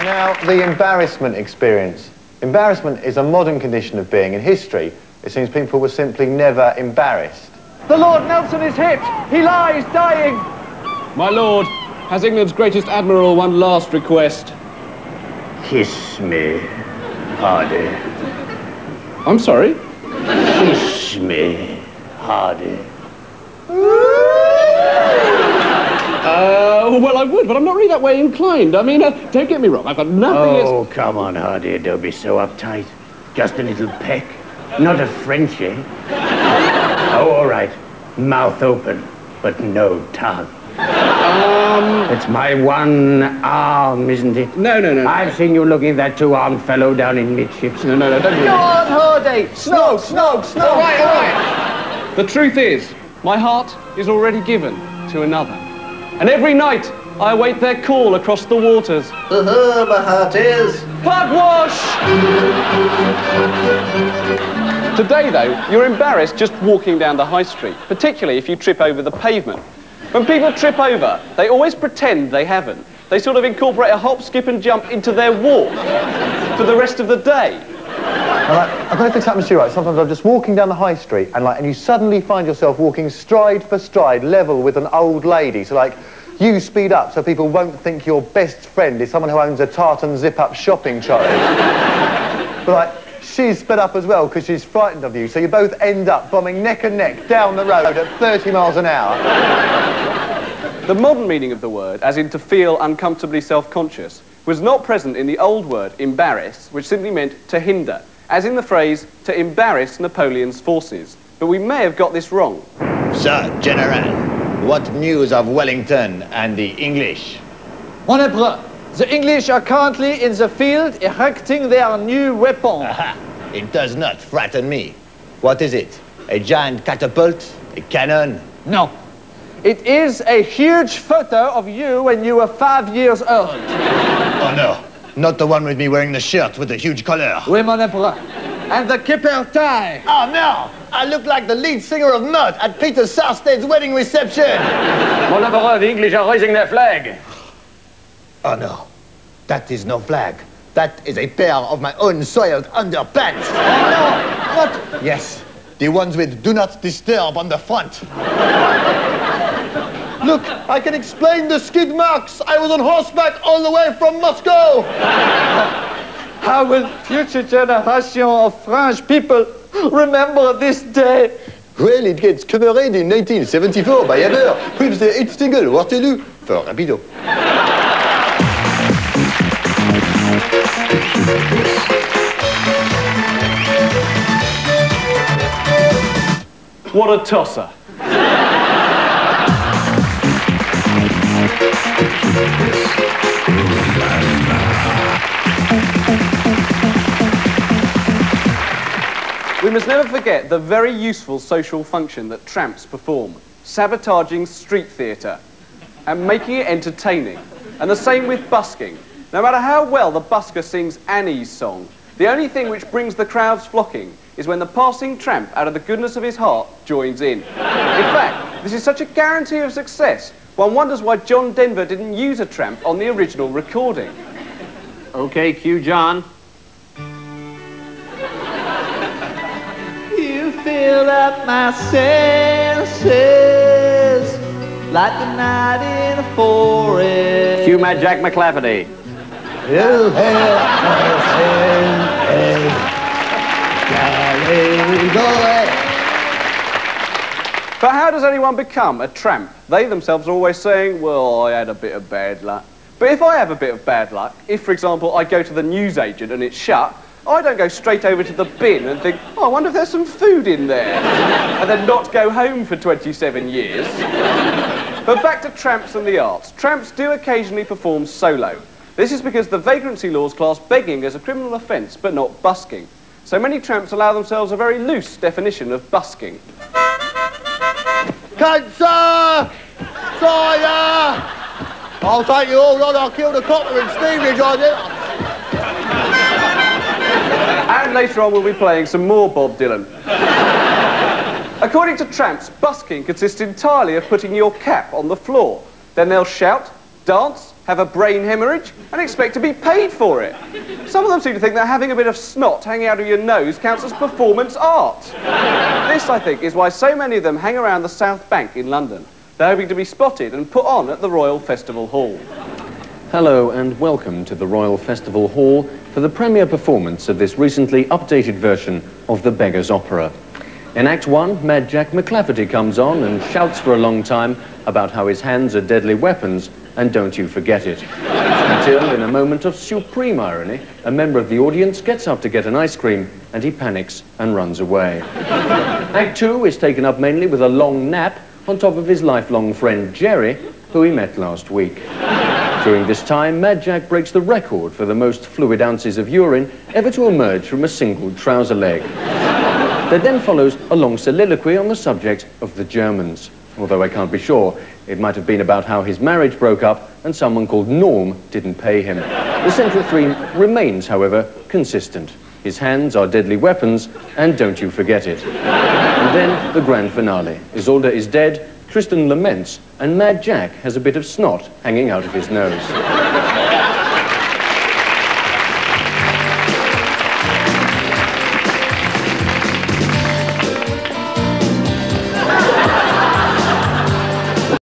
Now, the embarrassment experience. Embarrassment is a modern condition of being. In history, it seems people were simply never embarrassed. The Lord Nelson is hit! He lies, dying! My lord, has England's greatest admiral one last request? Kiss me, Hardy. I'm sorry? Kiss me, Hardy. Well, I would, but I'm not really that way inclined. I mean, don't get me wrong, I've got nothing... Oh, come on, Hardy, don't be so uptight. Just a little peck, not a Frenchie. Oh, all right, mouth open, but no tongue. It's my one arm, isn't it? No. I've seen you looking at that two-armed fellow down in midships. No, don't do Go on, Hardy! Snog! All right. The truth is, my heart is already given to another. And every night, I await their call across the waters. My heart is... Pugwash! Today, though, you're embarrassed just walking down the high street, particularly if you trip over the pavement. When people trip over, they always pretend they haven't. They sort of incorporate a hop, skip and jump into their walk for the rest of the day. I don't know if this happens to you, right? Sometimes I'm just walking down the high street and you suddenly find yourself walking stride for stride, level with an old lady. So, you speed up so people won't think your best friend is someone who owns a tartan zip-up shopping trolley. But, she's sped up as well because she's frightened of you, so you both end up bombing neck and neck down the road at 30 miles an hour. The modern meaning of the word, as in to feel uncomfortably self-conscious, was not present in the old word embarrass, which simply meant to hinder, as in the phrase to embarrass Napoleon's forces. But we may have got this wrong. Sir, General, what news of Wellington and the English? Mon Emperor, the English are currently in the field erecting their new weapon. Aha, it does not frighten me. What is it? A giant catapult? A cannon? No. It is a huge photo of you when you were 5 years old. Oh, no. Not the one with me wearing the shirt with the huge collar. Oui, mon Emperor. And the kipper tie. Oh, no! I look like the lead singer of Mott at Peter Sarsted's wedding reception. Mon Emperor, the English are raising their flag. Oh, no. That is no flag. That is a pair of my own soiled underpants. Oh, no. What? Yes. The ones with "Do Not Disturb" on the front. Look, I can explain the skid marks. I was on horseback all the way from Moscow. How will future generations of French people remember this day? Well, it gets covered in 1974 by Ever with the hit single Waterloo for Rapido. What a tosser. We must never forget the very useful social function that tramps perform, sabotaging street theatre and making it entertaining. And the same with busking. No matter how well the busker sings Annie's song, the only thing which brings the crowds flocking is when the passing tramp, out of the goodness of his heart, joins in. In fact, this is such a guarantee of success, one wonders why John Denver didn't use a tramp on the original recording. Okay, cue John. You fill up my senses like the night in a forest. Cue Mad Jack McClafferty. You have But how does anyone become a tramp? They themselves are always saying, well, I had a bit of bad luck. But if I have a bit of bad luck, if, for example, I go to the newsagent and it's shut, I don't go straight over to the bin and think, oh, I wonder if there's some food in there, and then not go home for 27 years. But back to tramps and the arts. Tramps do occasionally perform solo. This is because the vagrancy laws class begging as a criminal offence, but not busking. So many tramps allow themselves a very loose definition of busking. Cancer! Cider! I'll take you all on. I'll kill the copper in Stevenage, I did. And later on, we'll be playing some more Bob Dylan. According to tramps, busking consists entirely of putting your cap on the floor. Then they'll shout, dance, have a brain hemorrhage, and expect to be paid for it. Some of them seem to think that having a bit of snot hanging out of your nose counts as performance art. This, I think, is why so many of them hang around the South Bank in London. They're hoping to be spotted and put on at the Royal Festival Hall. Hello and welcome to the Royal Festival Hall for the premiere performance of this recently updated version of The Beggar's Opera. In Act 1, Mad Jack McClafferty comes on and shouts for a long time about how his hands are deadly weapons, and don't you forget it. Until, in a moment of supreme irony, a member of the audience gets up to get an ice cream, and he panics and runs away. Act 2 is taken up mainly with a long nap on top of his lifelong friend Jerry, who he met last week. During this time, Mad Jack breaks the record for the most fluid ounces of urine ever to emerge from a single trouser leg. There then follows a long soliloquy on the subject of the Germans. Although I can't be sure, it might have been about how his marriage broke up and someone called Norm didn't pay him. The central theme remains, however, consistent. His hands are deadly weapons, and don't you forget it. And then the grand finale. Isolde is dead, Tristan laments, and Mad Jack has a bit of snot hanging out of his nose.